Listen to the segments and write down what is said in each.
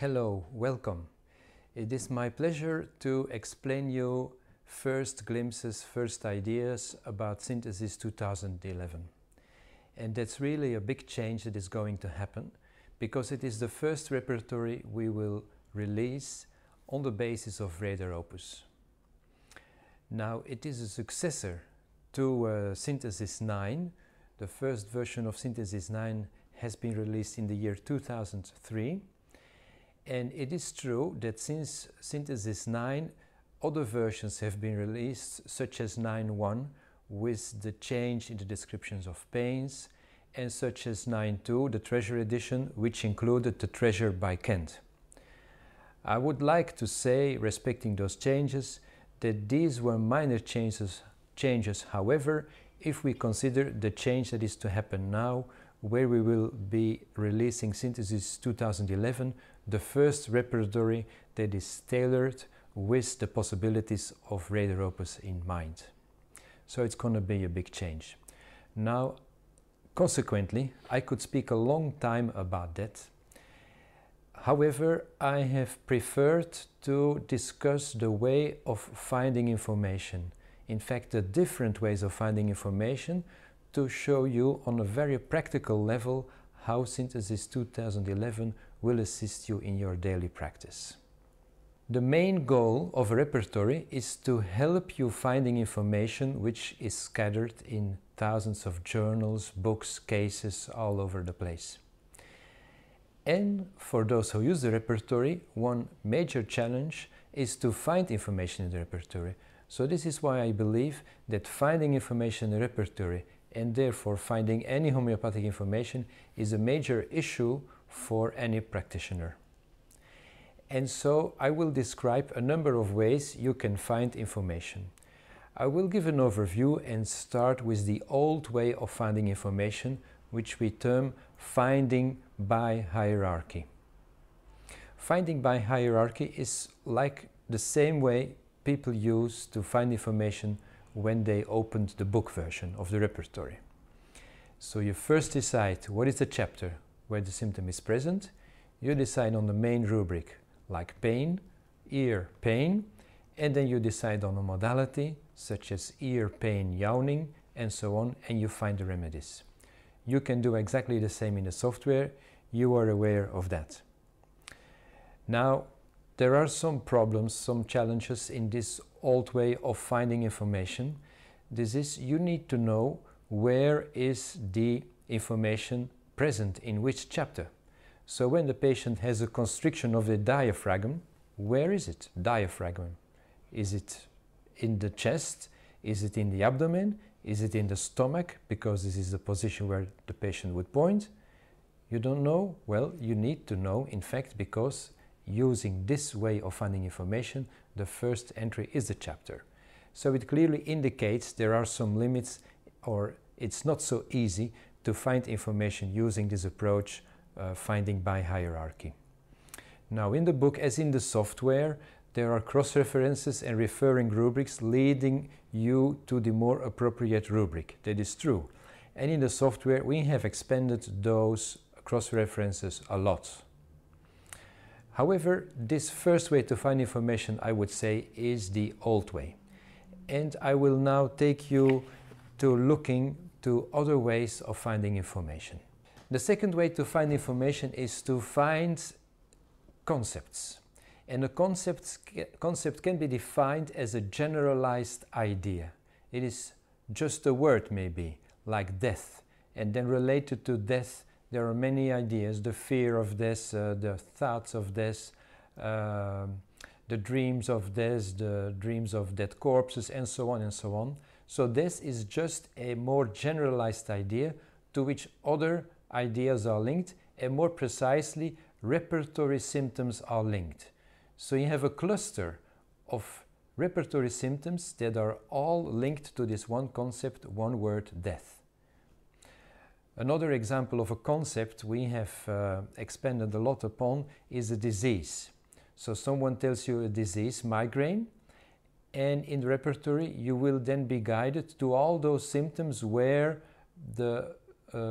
Hello, welcome. It is my pleasure to explain you first glimpses, first ideas about Synthesis 2011. And that's really a big change that is going to happen because it is the first repertory we will release on the basis of Radar Opus. Now, it is a successor to Synthesis 9. The first version of Synthesis 9 has been released in the year 2003. And it is true that since Synthesis 9, other versions have been released, such as 9.1, with the change in the descriptions of pains, and such as 9.2, the Treasure Edition, which included the Treasure by Kent. I would like to say, respecting those changes, that these were minor changes. However, if we consider the change that is to happen now, where we will be releasing Synthesis 2011, the first repertory that is tailored with the possibilities of Radar Opus in mind. So it's going to be a big change. Now, consequently, I could speak a long time about that. However, I have preferred to discuss the way of finding information. In fact, the different ways of finding information, to show you on a very practical level how Synthesis 2011 will assist you in your daily practice. The main goal of a repertory is to help you finding information which is scattered in thousands of journals, books, cases all over the place. And for those who use the repertory, one major challenge is to find information in the repertory. So this is why I believe that finding information in the repertory and therefore finding any homeopathic information is a major issue for any practitioner. And so I will describe a number of ways you can find information. I will give an overview and start with the old way of finding information, which we term finding by hierarchy. Finding by hierarchy is like the same way people use to find information when they opened the book version of the repertory. So you first decide what is the chapter where the symptom is present. You decide on the main rubric, like pain, ear pain, and then you decide on a modality, such as ear pain, yawning, and so on, and you find the remedies. You can do exactly the same in the software. You are aware of that. Now, there are some problems, some challenges in this old way of finding information. This is, you need to know where is the information present in which chapter. So when the patient has a constriction of the diaphragm, where is it? Diaphragm. Is it in the chest? Is it in the abdomen? Is it in the stomach? Because this is the position where the patient would point. You don't know? Well, you need to know, in fact, because using this way of finding information, the first entry is the chapter. So it clearly indicates there are some limits, or it's not so easy to find information using this approach, finding by hierarchy. Now, in the book, as in the software, there are cross-references and referring rubrics leading you to the more appropriate rubric. That is true. And in the software, we have expanded those cross-references a lot. However, this first way to find information, I would say, is the old way. And I will now take you to looking to other ways of finding information. The second way to find information is to find concepts. And a concept can be defined as a generalized idea. It is just a word, maybe, like death. And then related to death, there are many ideas: the fear of death, the thoughts of death, the dreams of death, the dreams of dead corpses, and so on and so on. So this is just a more generalized idea to which other ideas are linked, and more precisely, repertory symptoms are linked. So you have a cluster of repertory symptoms that are all linked to this one concept, one word, death. Another example of a concept we have expanded a lot upon is a disease. So someone tells you a disease, migraine, and in the repertory you will then be guided to all those symptoms where the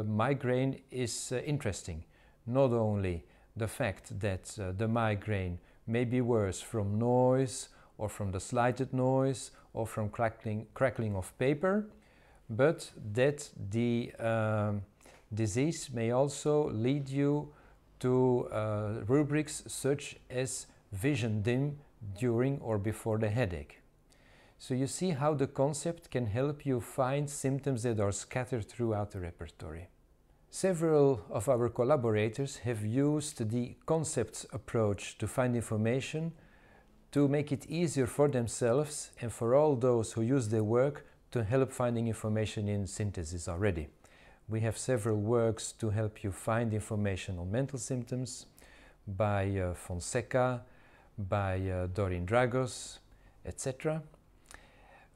migraine is interesting. Not only the fact that the migraine may be worse from noise or from the slighted noise or from crackling of paper, but that the disease may also lead you to rubrics such as vision dim during or before the headache. So you see how the concept can help you find symptoms that are scattered throughout the repertory. Several of our collaborators have used the concepts approach to find information to make it easier for themselves and for all those who use their work to help finding information in synthesis already. We have several works to help you find information on mental symptoms by Fonseca, by Doreen Dragos, etc.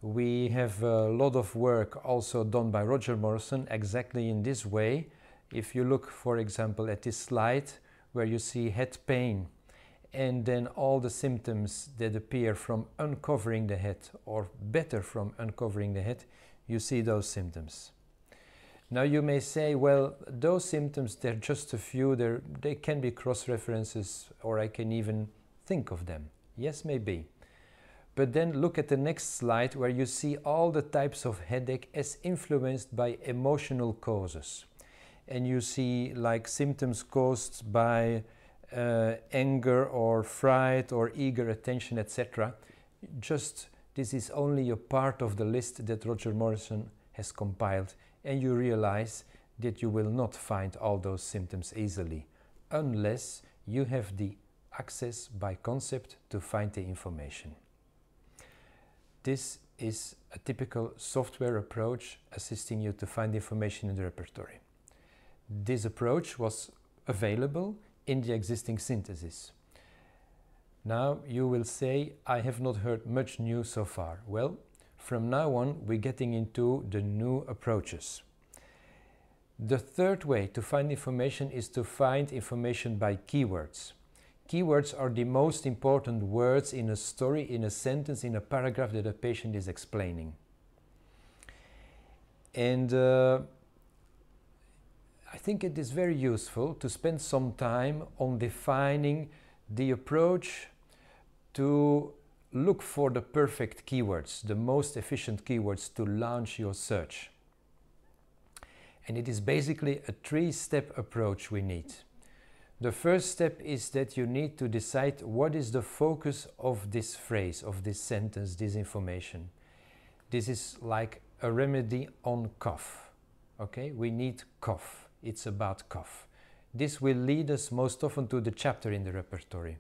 We have a lot of work also done by Roger Morrison exactly in this way. If you look, for example, at this slide where you see head pain and then all the symptoms that appear from uncovering the head or better from uncovering the head, you see those symptoms. Now you may say, well, those symptoms, they're just a few, they can be cross-references or I can even think of them. Yes, maybe. But then look at the next slide where you see all the types of headache as influenced by emotional causes. And you see like symptoms caused by anger or fright or eager attention, etc. Just this is only a part of the list that Roger Morrison has compiled, and you realize that you will not find all those symptoms easily unless you have the access by concept to find the information. This is a typical software approach assisting you to find information in the repertory. This approach was available in the existing synthesis. Now you will say, I have not heard much new so far. Well, from now on we're getting into the new approaches. The third way to find information is to find information by keywords. Keywords are the most important words in a story, in a sentence, in a paragraph that a patient is explaining. And I think it is very useful to spend some time on defining the approach to look for the perfect keywords, the most efficient keywords to launch your search. And it is basically a three-step approach we need. The first step is that you need to decide what is the focus of this phrase, of this sentence, this information. This is like a remedy on cough. Okay, we need cough. It's about cough. This will lead us most often to the chapter in the repertory.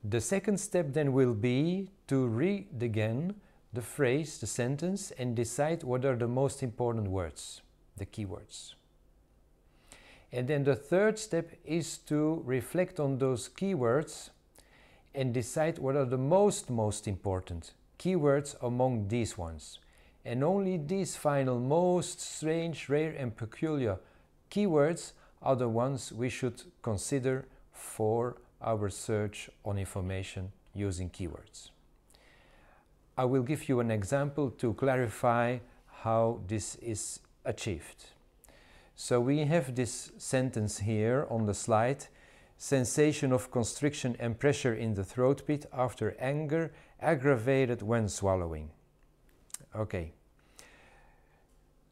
The second step then will be to read again the phrase, the sentence, and decide what are the most important words, the keywords. And then the third step is to reflect on those keywords and decide what are the most important keywords among these ones. And only these final most strange, rare and peculiar keywords are the ones we should consider for our search on information using keywords. I will give you an example to clarify how this is achieved. So we have this sentence here on the slide: sensation of constriction and pressure in the throat pit after anger, aggravated when swallowing. Okay.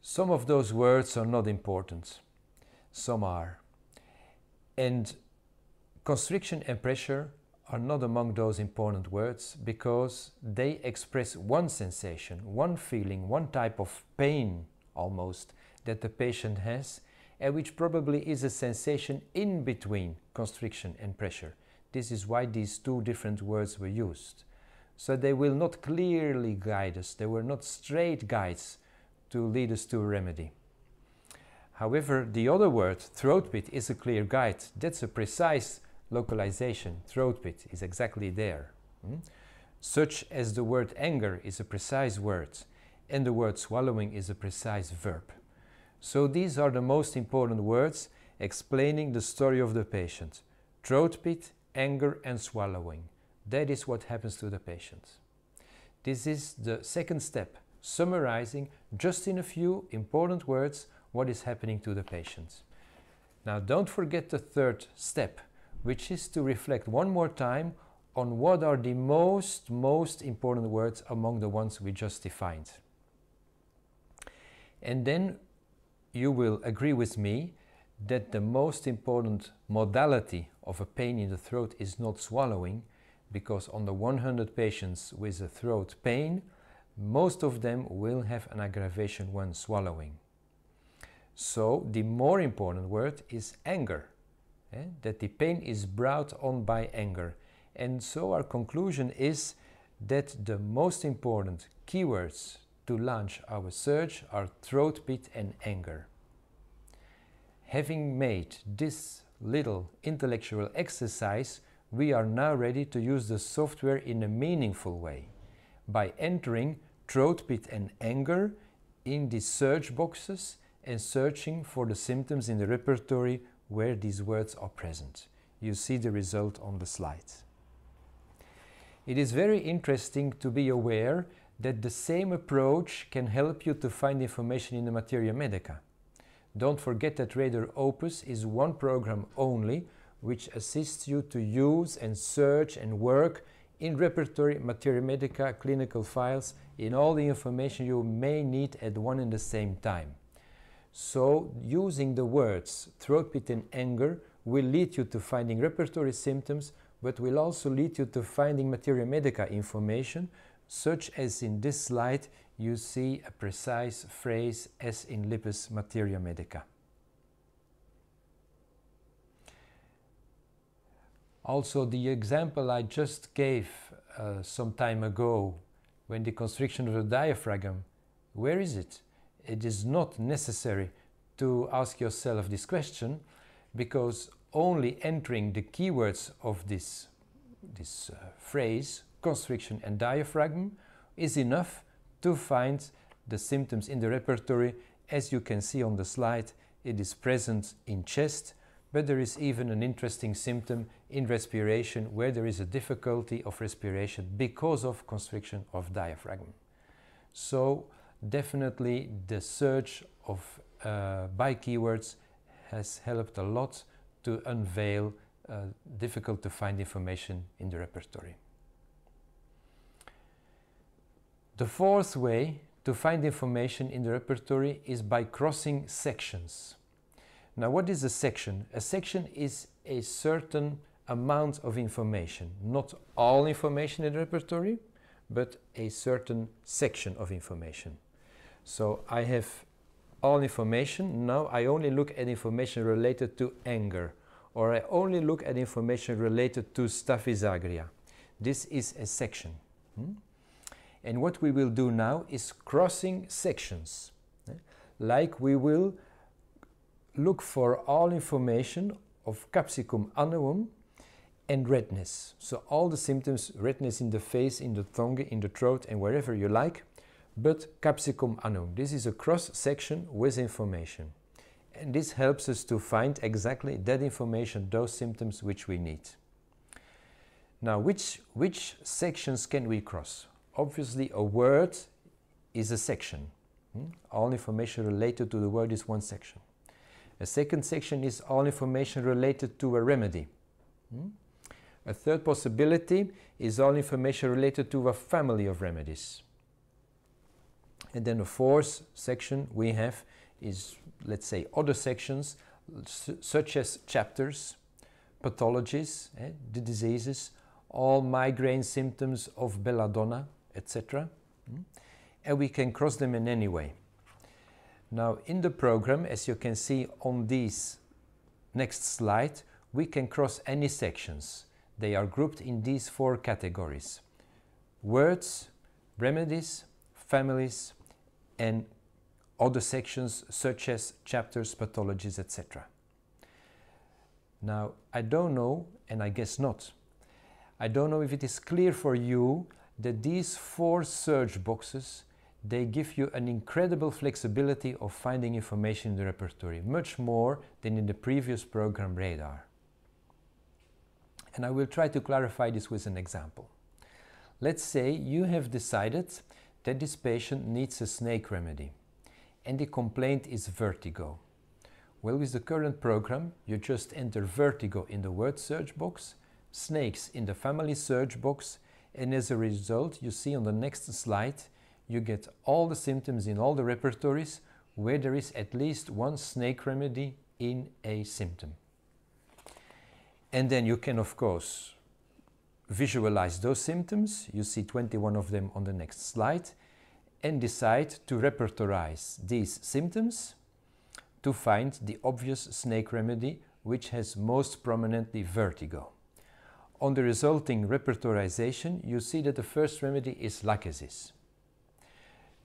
Some of those words are not important. Some are. And constriction and pressure are not among those important words because they express one sensation, one feeling, one type of pain almost that the patient has, and which probably is a sensation in between constriction and pressure. This is why these two different words were used. So they will not clearly guide us, they were not straight guides to lead us to a remedy. However, the other word, throat pit, is a clear guide. That's a precise localization. Throat pit is exactly there. Such as the word anger is a precise word, and the word swallowing is a precise verb. So these are the most important words explaining the story of the patient. Throat pit, anger and swallowing. That is what happens to the patient. This is the second step, summarizing just in a few important words what is happening to the patient. Now don't forget the third step, which is to reflect one more time on what are the most important words among the ones we just defined. And then you will agree with me that the most important modality of a pain in the throat is not swallowing, because on the 100 patients with a throat pain, most of them will have an aggravation when swallowing. So the more important word is anger, that the pain is brought on by anger. And so our conclusion is that the most important keywords to launch our search are throat pit and anger. Having made this little intellectual exercise, we are now ready to use the software in a meaningful way by entering throat pit and anger in the search boxes and searching for the symptoms in the repertory where these words are present. You see the result on the slide. It is very interesting to be aware that the same approach can help you to find information in the Materia Medica. Don't forget that Radar Opus is one program only which assists you to use and search and work in repertory, Materia Medica, clinical files, in all the information you may need at one and the same time. So using the words throat pit and anger will lead you to finding repertory symptoms, but will also lead you to finding Materia Medica information, such as in this slide you see a precise phrase as in Lippes Materia Medica. Also, the example I just gave some time ago, when the constriction of the diaphragm, where is it? It is not necessary to ask yourself this question, because only entering the keywords of this phrase, constriction and diaphragm, is enough to find the symptoms in the repertory. As you can see on the slide, it is present in chest, but there is even an interesting symptom in respiration where there is a difficulty of respiration because of constriction of diaphragm. So definitely the search of by keywords has helped a lot to unveil difficult to find information in the repertory. The fourth way to find information in the repertory is by crossing sections. Now, what is a section? A section is a certain amount of information, not all information in the repertory, but a certain section of information. So I have all information. Now I only look at information related to anger, or I only look at information related to Staphylococcus aureus. This is a section. And what we will do now is crossing sections. Like we will look for all information of capsicum annuum and redness. So all the symptoms, redness in the face, in the tongue, in the throat, and wherever you like, but capsicum annuum. This is a cross section with information. And this helps us to find exactly that information, those symptoms which we need. Now, which sections can we cross? Obviously, a word is a section. All information related to the word is one section. A second section is all information related to a remedy. A third possibility is all information related to a family of remedies. And then the fourth section we have is, let's say, other sections such as chapters, pathologies, the diseases, all migraine symptoms of belladonna, etc. And we can cross them in any way. Now in the program, as you can see on this next slide, we can cross any sections. They are grouped in these four categories: words, remedies, families, and other sections such as chapters, pathologies, etc. Now, I don't know, and I guess not, I don't know if it is clear for you that these four search boxes, they give you an incredible flexibility of finding information in the repertory, much more than in the previous program Radar. And I will try to clarify this with an example. Let's say you have decided that this patient needs a snake remedy, and the complaint is vertigo. Well, with the current program, you just enter vertigo in the word search box, snakes in the family search box, and as a result, you see on the next slide, you get all the symptoms in all the repertories where there is at least one snake remedy in a symptom. And then you can, of course, visualize those symptoms. You see 21 of them on the next slide, and decide to repertorize these symptoms to find the obvious snake remedy which has most prominently vertigo. On the resulting repertorization, you see that the first remedy is lachesis.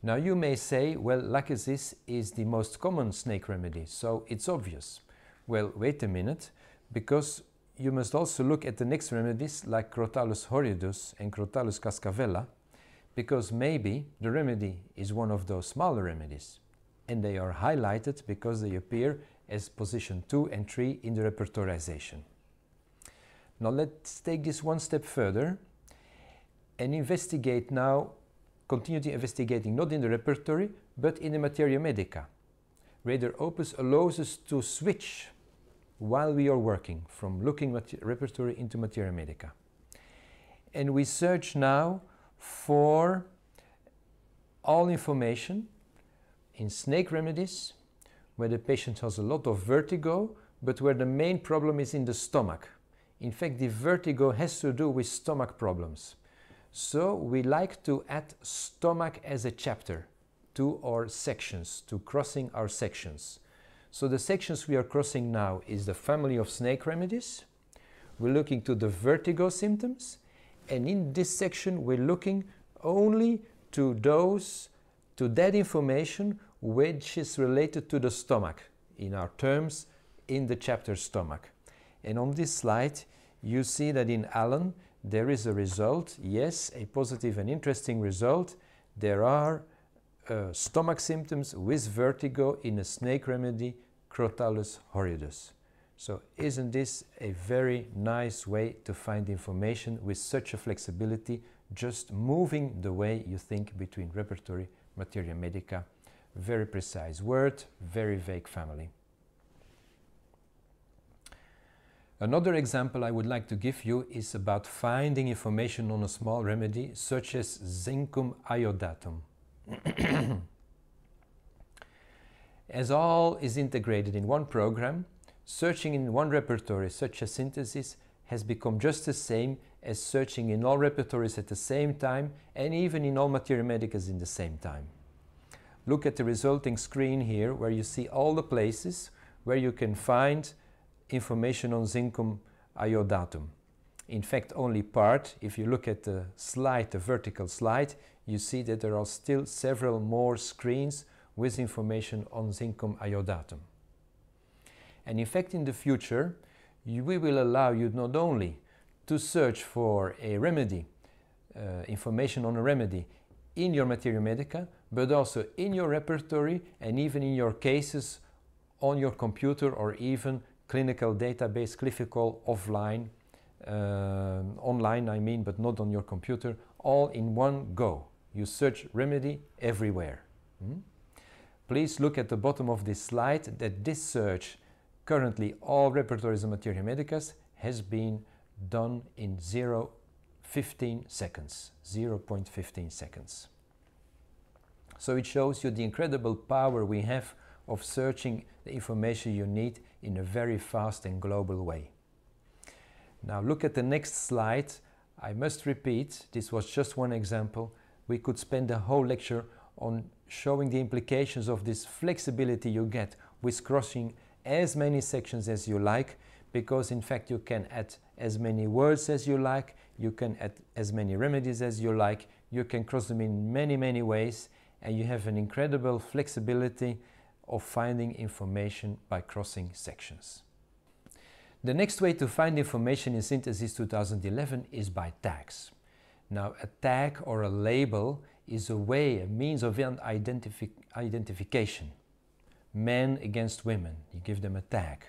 Now you may say, well, lachesis is the most common snake remedy, so it's obvious. Well, wait a minute, because you must also look at the next remedies like Crotalus horridus and Crotalus cascavella, because maybe the remedy is one of those smaller remedies, and they are highlighted because they appear as position 2 and 3 in the repertorization. Now let's take this one step further and investigate now, continue investigating not in the repertory, but in the materia medica. Radar Opus allows us to switch while we are working from looking at repertory into materia medica. And we search now for all information in snake remedies where the patient has a lot of vertigo, but where the main problem is in the stomach. In fact, the vertigo has to do with stomach problems. So we like to add stomach as a chapter to our sections, to crossing our sections. So the sections we are crossing now is the family of snake remedies. We're looking to the vertigo symptoms, and in this section we're looking only to that information which is related to the stomach, in our terms, in the chapter stomach. And on this slide you see that in Allen there is a result, yes, a positive and interesting result. There are stomach symptoms with vertigo in a snake remedy, Crotalus horridus. So isn't this a very nice way to find information with such a flexibility, just moving the way you think between repertory, materia medica, very precise word, very vague family. Another example I would like to give you is about finding information on a small remedy such as zincum iodatum. As all is integrated in one program, searching in one repertory such as synthesis has become just the same as searching in all repertories at the same time and even in all materia medicas in the same time. Look at the resulting screen here where you see all the places where you can find information on zincum iodatum. In fact, only part. If you look at the slide, the vertical slide, you see that there are still several more screens with information on zincum iodatum. And in fact, in the future, we will allow you not only to search for a remedy, information on a remedy in your materia medica, but also in your repertory and even in your cases on your computer or even clinical database, clinical offline, online I mean, but not on your computer, all in one go. You search remedy everywhere. Please look at the bottom of this slide that this search, currently all repertories and materia medicas, has been done in 0.15 seconds. So it shows you the incredible power we have of searching the information you need in a very fast and global way. Now look at the next slide. I must repeat, this was just one example. We could spend a whole lecture on showing the implications of this flexibility you get with crossing as many sections as you like, because in fact you can add as many words as you like, you can add as many remedies as you like, you can cross them in many ways, and you have an incredible flexibility of finding information by crossing sections. The next way to find information in Synthesis 2011 is by tags. Now a tag or a label is a way, a means of identification. Men against women, you give them a tag.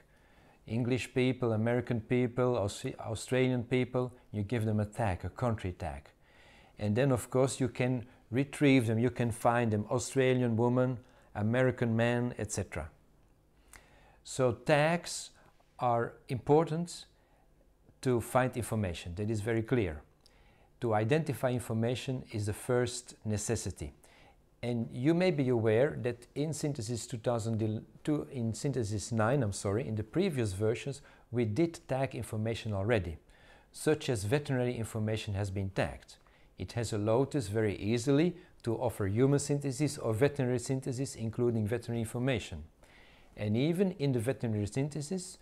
English people, American people, Australian people, you give them a tag, a country tag. And then of course you can retrieve them, you can find them, Australian woman, American man, etc. So tags are important to find information. That is very clear. To identify information is the first necessity. And you may be aware that in Synthesis 2002, in Synthesis 9, in the previous versions, we did tag information already, such as veterinary information has been tagged. It has allowed us very easily to offer human synthesis or veterinary synthesis, including veterinary information. And even in the veterinary synthesis,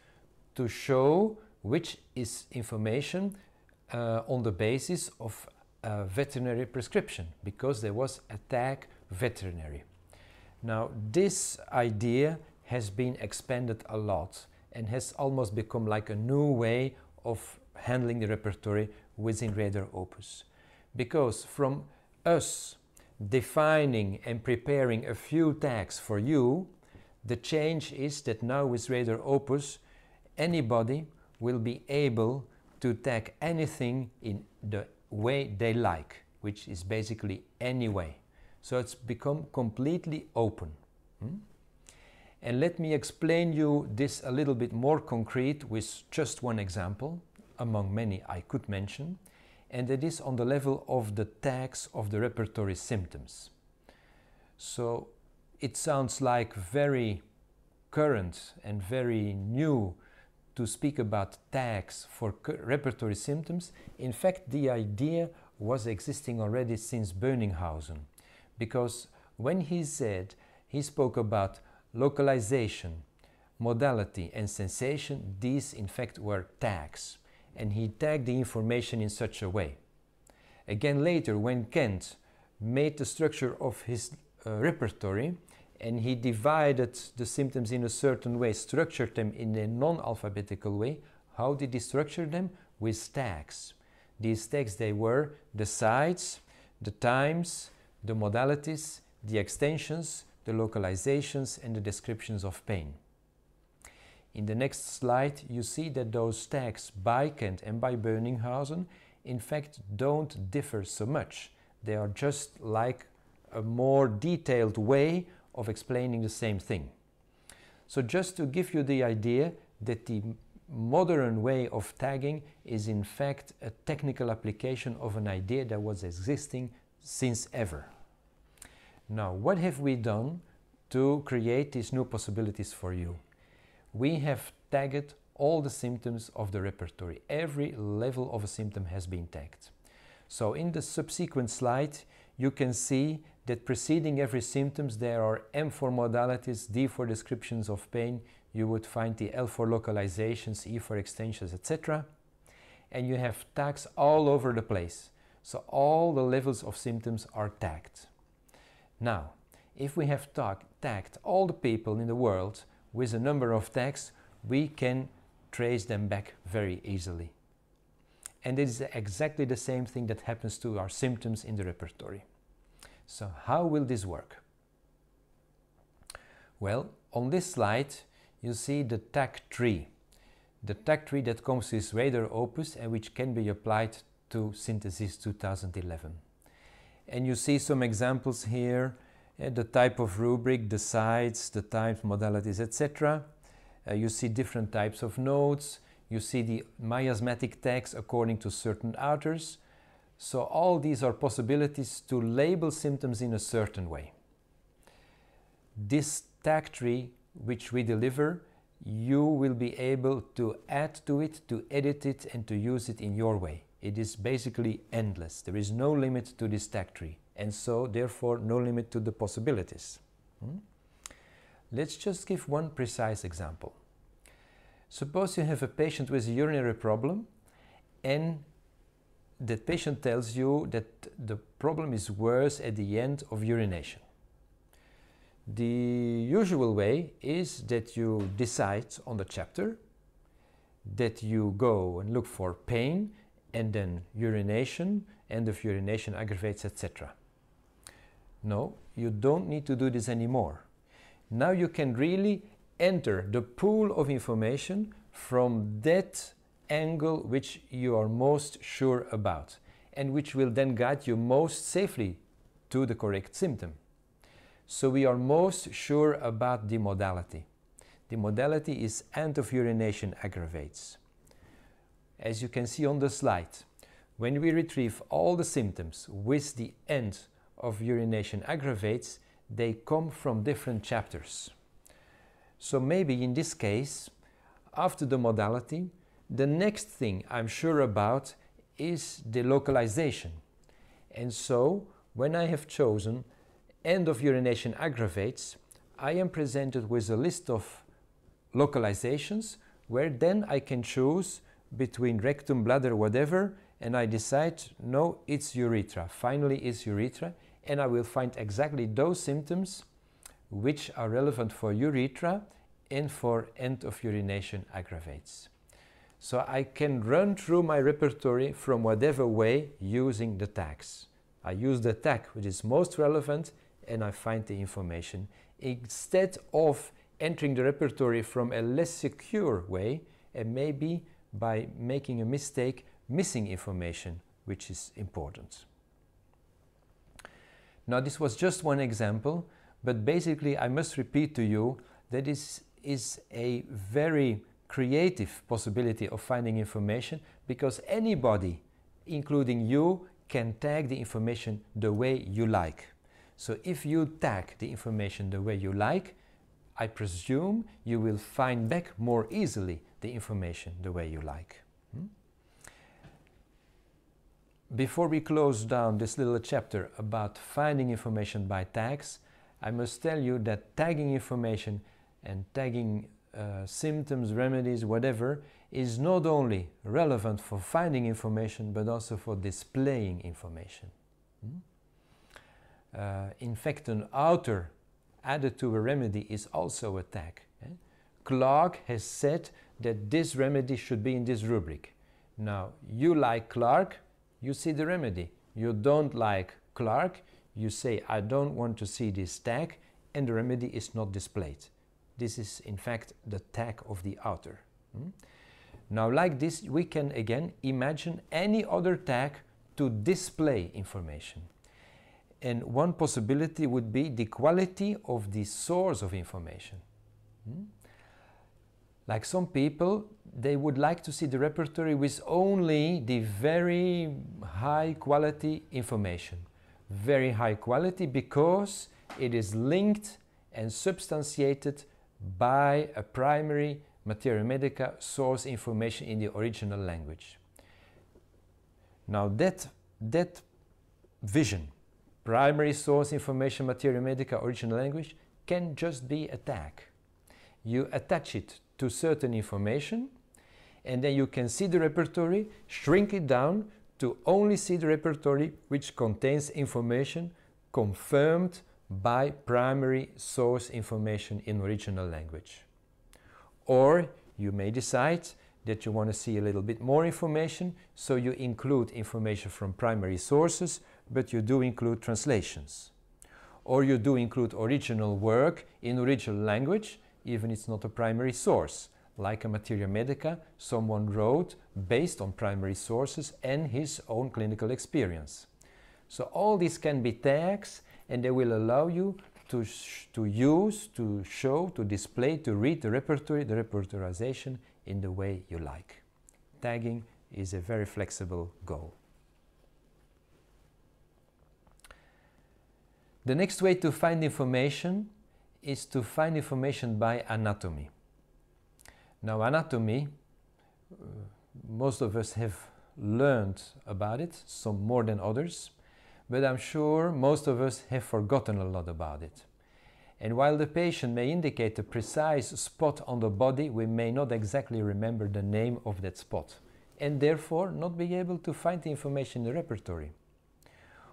to show which is information on the basis of a veterinary prescription, because there was a tag veterinary. Now, this idea has been expanded a lot and has almost become like a new way of handling the repertory within Radar Opus. Because from us defining and preparing a few tags for you, the change is that now with Radar Opus, anybody will be able to tag anything in the way they like, which is basically any way. So it's become completely open. And let me explain you this a little bit more concrete with just one example, among many I could mention, and that is on the level of the tags of the repertory symptoms. So it sounds like very current and very new to speak about tags for repertory symptoms. In fact, the idea was existing already since Bönninghausen, because when he spoke about localization, modality and sensation, these in fact were tags, and he tagged the information in such a way. Again later, when Kent made the structure of his repertory, and he divided the symptoms in a certain way, structured them in a non-alphabetical way. How did he structure them? With tags. These tags, they were the sites, the times, the modalities, the extensions, the localizations, and the descriptions of pain. In the next slide, you see that those tags by Kent and by Bönninghausen, in fact, don't differ so much. They are just like a more detailed way of explaining the same thing. So just to give you the idea that the modern way of tagging is in fact a technical application of an idea that was existing since ever. Now, what have we done to create these new possibilities for you? We have tagged all the symptoms of the repertory. Every level of a symptom has been tagged. So in the subsequent slide, you can see that preceding every symptom there are M for modalities, D for descriptions of pain, you would find the L for localizations, E for extensions, etc. And you have tags all over the place. So all the levels of symptoms are tagged. Now, if we have tagged all the people in the world with a number of tags, we can trace them back very easily. And it is exactly the same thing that happens to our symptoms in the repertory. So how will this work? Well, on this slide you see the tag tree. The tag tree that comes with Radar Opus and which can be applied to Synthesis 2011. And you see some examples here, the type of rubric, the sites, the types, modalities, etc. You see different types of nodes. You see the miasmatic tags according to certain authors. So all these are possibilities to label symptoms in a certain way. This tag tree which we deliver, you will be able to add to it, to edit it and to use it in your way. It is basically endless. There is no limit to this tag tree and so therefore no limit to the possibilities. Let's just give one precise example. Suppose you have a patient with a urinary problem and that patient tells you that the problem is worse at the end of urination. The usual way is that you decide on the chapter, that you go and look for pain and then urination, end of urination aggravates, etc. No, you don't need to do this anymore. Now you can really enter the pool of information from that angle which you are most sure about and which will then guide you most safely to the correct symptom. So we are most sure about the modality. The modality is end of urination aggravates. As you can see on the slide, when we retrieve all the symptoms with the end of urination aggravates, they come from different chapters. So maybe in this case, after the modality, the next thing I'm sure about is the localization. And so, when I have chosen end of urination aggravates, I am presented with a list of localizations where then I can choose between rectum, bladder, whatever, and I decide, no, it's urethra. Finally, it's urethra, and I will find exactly those symptoms which are relevant for urethra and for end of urination aggravates. So I can run through my repertory from whatever way using the tags. I use the tag which is most relevant and I find the information, instead of entering the repertory from a less secure way and maybe by making a mistake, missing information which is important. Now this was just one example, but basically I must repeat to you that this is a very creative possibility of finding information, because anybody, including you, can tag the information the way you like. So if you tag the information the way you like, I presume you will find back more easily the information the way you like. Before we close down this little chapter about finding information by tags, I must tell you that tagging information and tagging symptoms, remedies, whatever, is not only relevant for finding information but also for displaying information. In fact, an author added to a remedy is also a tag. Clark has said that this remedy should be in this rubric. Now, you like Clark, you see the remedy. You don't like Clark, you say, I don't want to see this tag, and the remedy is not displayed. This is, in fact, the tag of the author. Now, like this, we can again imagine any other tag to display information. And one possibility would be the quality of the source of information. Like some people, they would like to see the repertory with only the very high quality information. Very high quality because it is linked and substantiated by a primary materia medica source information in the original language. Now that vision, primary source information, materia medica, original language, can just be a tag. You attach it to certain information and then you can see the repertory, shrink it down to only see the repertory which contains information confirmed by primary source information in original language. Or you may decide that you want to see a little bit more information, so you include information from primary sources, but you do include translations. Or you do include original work in original language, even it's not a primary source. Like a materia medica, someone wrote based on primary sources and his own clinical experience. So all these can be tags, and they will allow you to use, to show, to display, to read the repertory, the repertorization in the way you like. Tagging is a very flexible goal. The next way to find information is to find information by anatomy. Now, anatomy, most of us have learned about it, some more than others, but I'm sure most of us have forgotten a lot about it. And while the patient may indicate a precise spot on the body, we may not exactly remember the name of that spot, and therefore not be able to find the information in the repertory.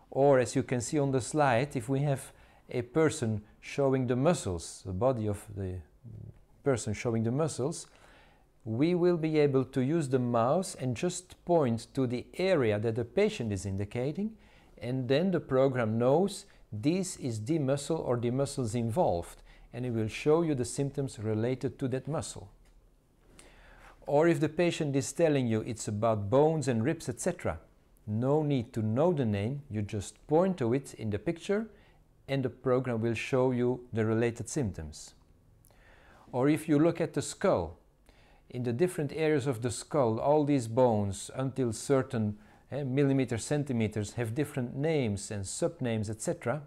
Or, as you can see on the slide, if we have a person showing the muscles, the body of the person showing the muscles, we will be able to use the mouse and just point to the area that the patient is indicating, and then the program knows this is the muscle or the muscles involved, and it will show you the symptoms related to that muscle. Or if the patient is telling you it's about bones and ribs, etc., no need to know the name, you just point to it in the picture and the program will show you the related symptoms. Or if you look at the skull, in the different areas of the skull, all these bones until certain millimeters, centimeters have different names and subnames, etc.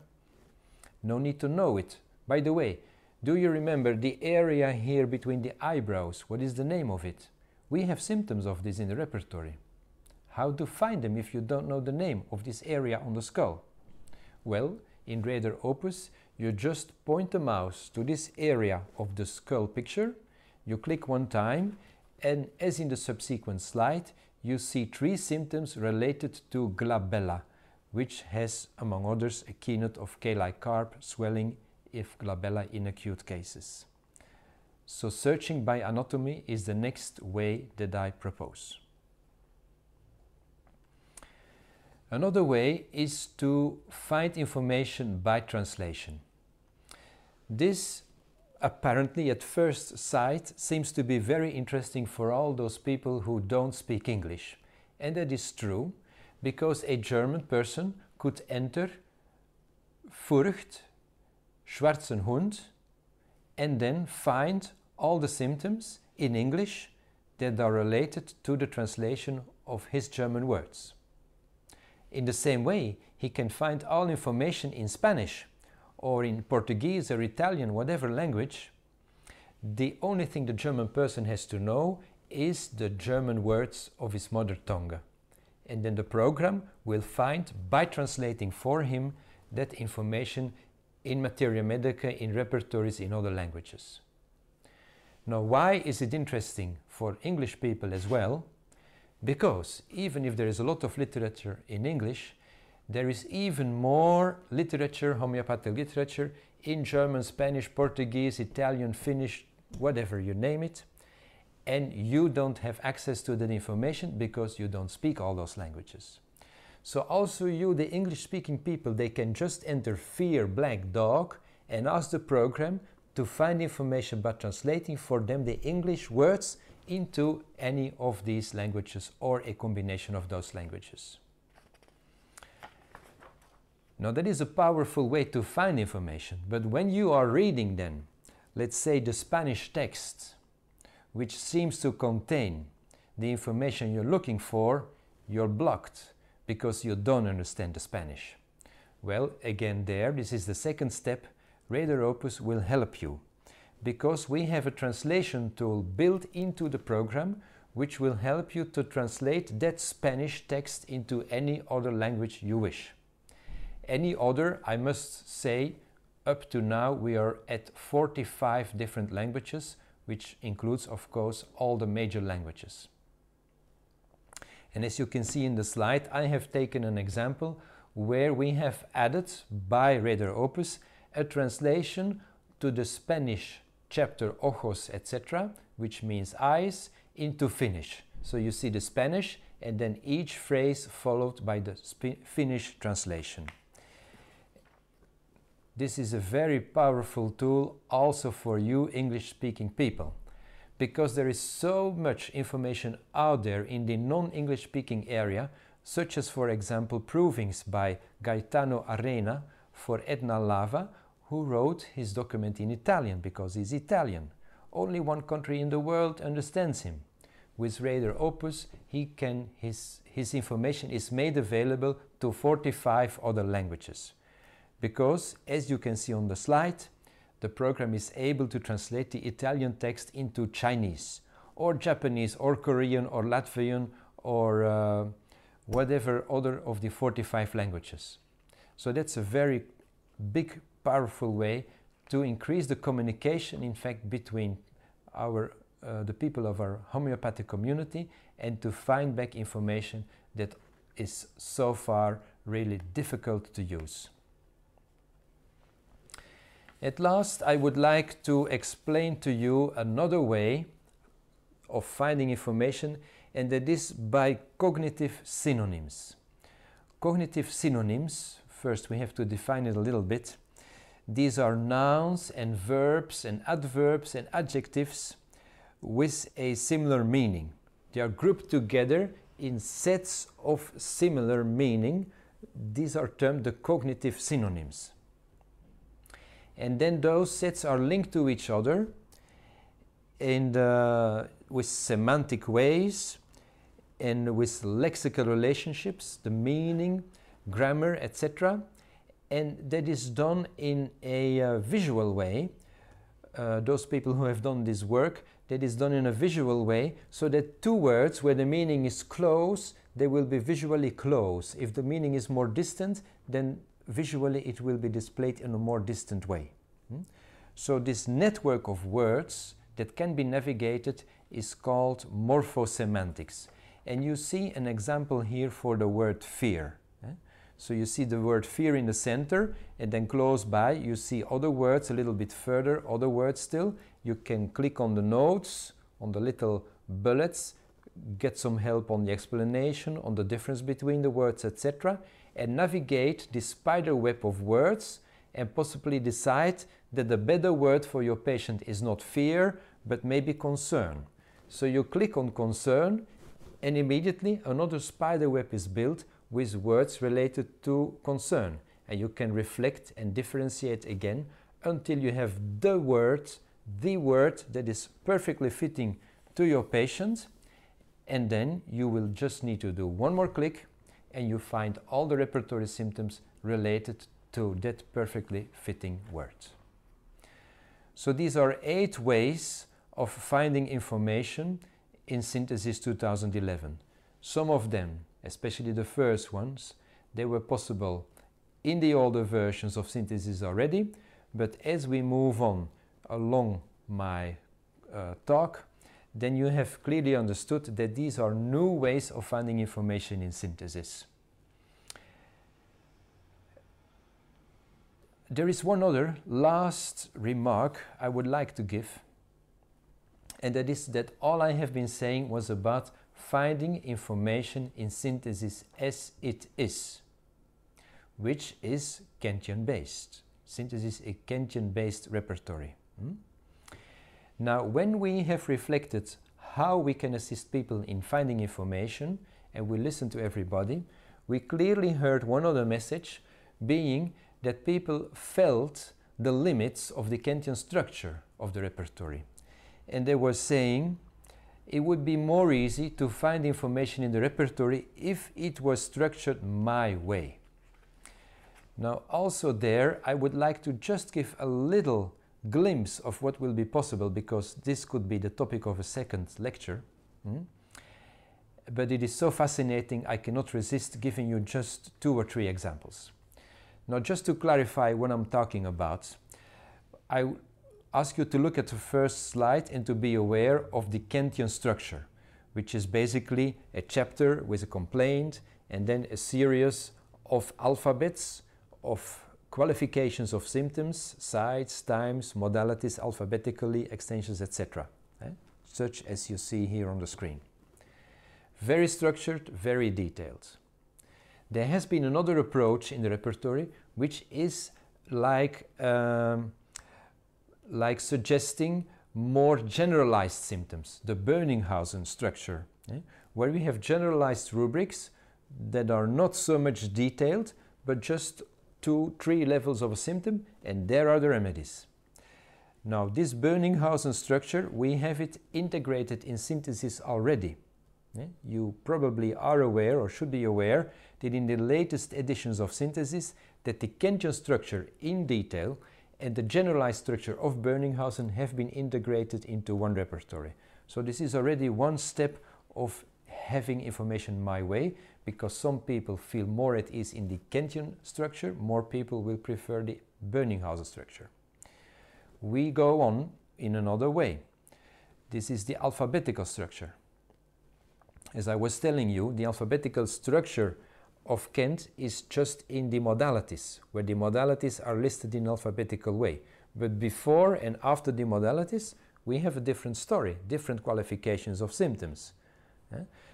No need to know it. By the way, do you remember the area here between the eyebrows? What is the name of it? We have symptoms of this in the repertory. How to find them if you don't know the name of this area on the skull? Well, in Radar Opus, you just point the mouse to this area of the skull picture, you click one time, and as in the subsequent slide, you see 3 symptoms related to glabella, which has, among others, a keynote of K-like carp, swelling, if glabella in acute cases. So searching by anatomy is the next way that I propose. Another way is to find information by translation. This apparently at first sight seems to be very interesting for all those people who don't speak English. And that is true, because a German person could enter Furcht, schwarzen Hund, and then find all the symptoms in English that are related to the translation of his German words. In the same way, he can find all information in Spanish or in Portuguese or Italian, whatever language. The only thing the German person has to know is the German words of his mother tongue. And then the program will find, by translating for him, that information in materia medica, in repertories in other languages. Now, why is it interesting for English people as well? Because even if there is a lot of literature in English, there is even more literature, homeopathic literature, in German, Spanish, Portuguese, Italian, Finnish, whatever you name it, and you don't have access to that information because you don't speak all those languages. So also you, the English-speaking people, they can just enter fear black dog and ask the program to find information by translating for them the English words into any of these languages or a combination of those languages. Now that is a powerful way to find information, but when you are reading then, let's say the Spanish text, which seems to contain the information you're looking for, you're blocked because you don't understand the Spanish. Well, again this is the second step. Radar Opus will help you, because we have a translation tool built into the program which will help you to translate that Spanish text into any other language you wish. Any other, I must say, up to now we are at 45 different languages, which includes, of course, all the major languages. And as you can see in the slide, I have taken an example where we have added, by Radar Opus, a translation to the Spanish chapter ojos, etc., which means eyes, into Finnish. So you see the Spanish and then each phrase followed by the Finnish translation. This is a very powerful tool also for you English-speaking people, because there is so much information out there in the non-English speaking area, such as, for example, provings by Gaetano Arena for Etna Lava, who wrote his document in Italian because he's Italian. Only one country in the world understands him. With Radar Opus, his information is made available to 45 other languages. Because, as you can see on the slide, the program is able to translate the Italian text into Chinese, or Japanese, or Korean, or Latvian, or whatever other of the 45 languages. So that's a very big, powerful way to increase the communication, in fact, between the people of our homeopathic community, and to find back information that is so far really difficult to use. At last, I would like to explain to you another way of finding information, and that is by cognitive synonyms. Cognitive synonyms, first we have to define it a little bit. These are nouns and verbs and adverbs and adjectives with a similar meaning. They are grouped together in sets of similar meaning. These are termed the cognitive synonyms. And then those sets are linked to each other, and with semantic ways and with lexical relationships, the meaning, grammar, etc. And that is done in a visual way. Those people who have done this work, that is done in a visual way, so that two words where the meaning is close, they will be visually close. If the meaning is more distant, then visually it will be displayed in a more distant way. So this network of words that can be navigated is called morphosemantics. And you see an example here for the word fear. So you see the word fear in the center, and then close by you see other words a little bit further, other words still. You can click on the notes, on the little bullets, get some help on the explanation, on the difference between the words, etc. and navigate this spider web of words and possibly decide that the better word for your patient is not fear, but maybe concern. So you click on concern, and immediately another spider web is built with words related to concern. And you can reflect and differentiate again until you have the word that is perfectly fitting to your patient. And then you will just need to do one more click and you find all the repertory symptoms related to that perfectly fitting word. So these are 8 ways of finding information in Synthesis 2011. Some of them, especially the first ones, they were possible in the older versions of Synthesis already, but as we move on along my talk, then you have clearly understood that these are new ways of finding information in Synthesis. There is one other last remark I would like to give, and that is that all I have been saying was about finding information in Synthesis as it is, which is Kantian-based. Synthesis is a Kantian-based repertory. Now, when we have reflected how we can assist people in finding information, and we listen to everybody, we clearly heard one other message, being that people felt the limits of the Kantian structure of the repertory. And they were saying it would be more easy to find information in the repertory if it was structured my way. Now, also there, I would like to just give a little glimpse of what will be possible, because this could be the topic of a second lecture. But it is so fascinating, I cannot resist giving you just 2 or 3 examples. Now, just to clarify what I'm talking about, I ask you to look at the first slide and to be aware of the Kantian structure, which is basically a chapter with a complaint and then a series of alphabets of qualifications of symptoms, sites, times, modalities, alphabetically, extensions, etc. Such as you see here on the screen. Very structured, very detailed. There has been another approach in the repertory which is like suggesting more generalized symptoms, the Bönninghausen structure, where we have generalized rubrics that are not so much detailed, but just 2-3 levels of a symptom, and there are the remedies. Now, this Bönninghausen structure, we have it integrated in Synthesis already. You probably are aware, or should be aware, that in the latest editions of Synthesis, that the Kantian structure in detail and the generalized structure of Bönninghausen have been integrated into one repertory. So this is already one step of having information my way, because some people feel more at ease in the Kantian structure, more people will prefer the Bönninghausen structure. We go on in another way. This is the alphabetical structure. As I was telling you, the alphabetical structure of Kant is just in the modalities, where the modalities are listed in alphabetical way. But before and after the modalities, we have a different story, different qualifications of symptoms.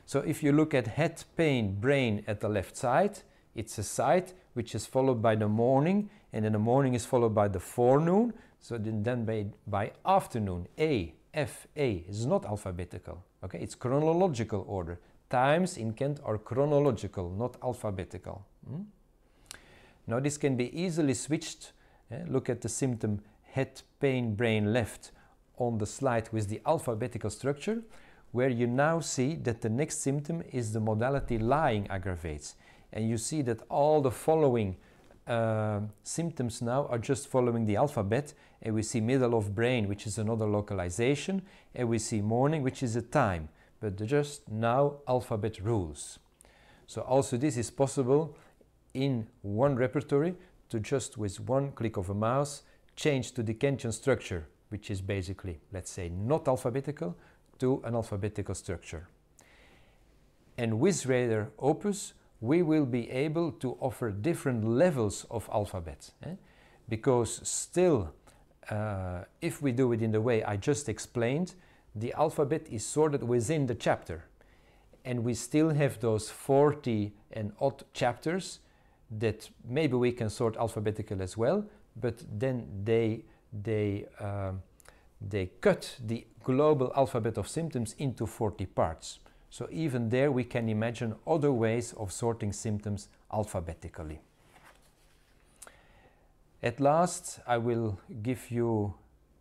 So if you look at head, pain, brain at the left side, it's a side which is followed by the morning, and then the morning is followed by the forenoon. So then by afternoon, A, F, A is not alphabetical. Okay, it's chronological order. Times in Kant are chronological, not alphabetical. Now this can be easily switched. Look at the symptom head, pain, brain left on the slide with the alphabetical structure, where you now see that the next symptom is the modality lying aggravates. And you see that all the following symptoms now are just following the alphabet, and we see middle of brain, which is another localization, and we see morning, which is a time, but just now alphabet rules. So also this is possible in one repertory to just with one click of a mouse change to the Kentian structure, which is basically, let's say, not alphabetical, to an alphabetical structure. And with Radar Opus, we will be able to offer different levels of alphabet. Because still, if we do it in the way I just explained, the alphabet is sorted within the chapter. And we still have those 40 and odd chapters that maybe we can sort alphabetical as well, but then they cut the global alphabet of symptoms into 40 parts. So even there we can imagine other ways of sorting symptoms alphabetically. At last, I will give you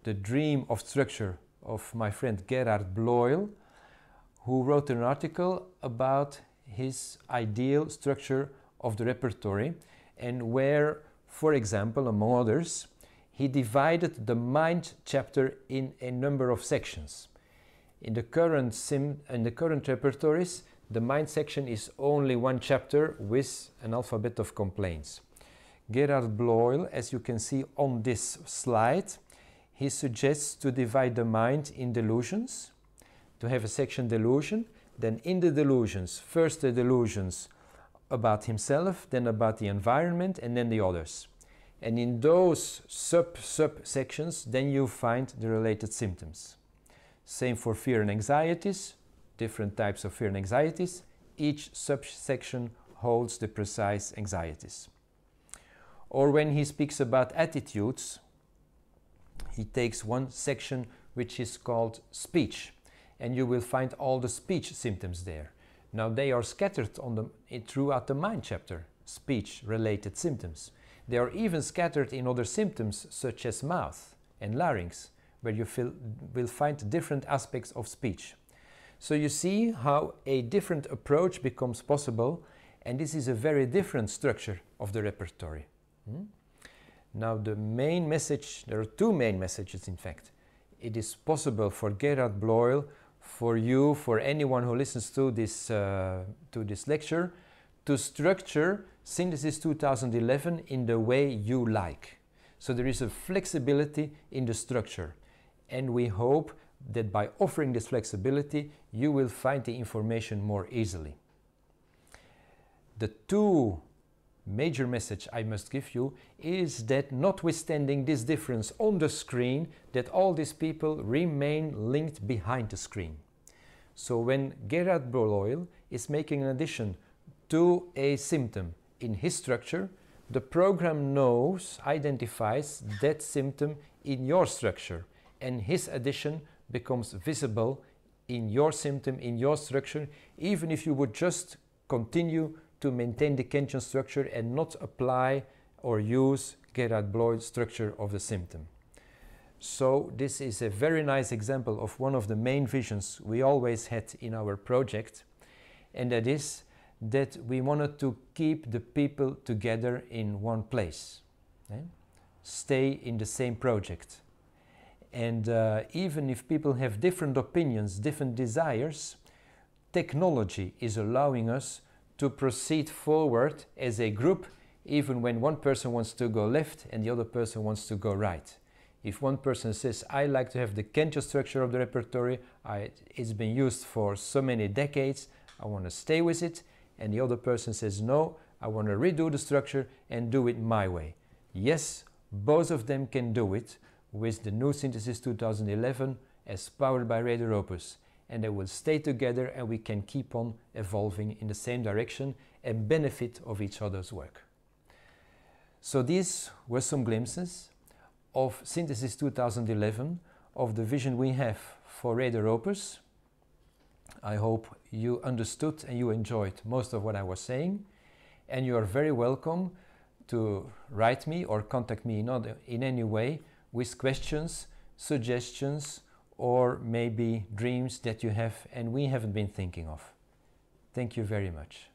the dream of structure of my friend Gerard Bloyle, who wrote an article about his ideal structure of the repertory, and where, for example, among others, he divided the mind chapter in a number of sections. In the current repertories, the mind section is only one chapter with an alphabet of complaints. Gerard Bloyle, as you can see on this slide, he suggests to divide the mind in delusions, to have a section delusion, then in the delusions, first the delusions about himself, then about the environment, and then the others. And in those sub-sections, then you find the related symptoms. Same for fear and anxieties, different types of fear and anxieties. Each subsection holds the precise anxieties. Or when he speaks about attitudes, he takes one section which is called speech, and you will find all the speech symptoms there. Now they are scattered throughout the mind chapter, speech-related symptoms. They are even scattered in other symptoms such as mouth and larynx, where you will find different aspects of speech. So you see how a different approach becomes possible, and this is a very different structure of the repertory. Now the main message, there are two main messages in fact. It is possible for Gerard Bloyle, for you, for anyone who listens to this lecture, to structure Synthesis 2011 in the way you like. So there is a flexibility in the structure, and we hope that by offering this flexibility you will find the information more easily. The two major message I must give you is that notwithstanding this difference on the screen, that all these people remain linked behind the screen. So when Gerard Bloyle is making an addition to a symptom in his structure, the program identifies that symptom in your structure, and his addition becomes visible in your symptom, in your structure, even if you would just continue to maintain the Kentian structure and not apply or use Gerard Bloyle's structure of the symptom. So this is a very nice example of one of the main visions we always had in our project, and that is that we wanted to keep the people together in one place, stay in the same project. And even if people have different opinions, different desires, technology is allowing us to proceed forward as a group, even when one person wants to go left and the other person wants to go right. If one person says, I like to have the Kentian structure of the repertory, it's been used for so many decades, I want to stay with it, and the other person says, no, I want to redo the structure and do it my way. Yes, both of them can do it with the new Synthesis 2011 as powered by Radar Opus, and they will stay together and we can keep on evolving in the same direction and benefit of each other's work. So these were some glimpses of Synthesis 2011, of the vision we have for Radar Opus. I hope you understood and you enjoyed most of what I was saying, and you are very welcome to write me or contact me in any way with questions, suggestions, or maybe dreams that you have and we haven't been thinking of. Thank you very much.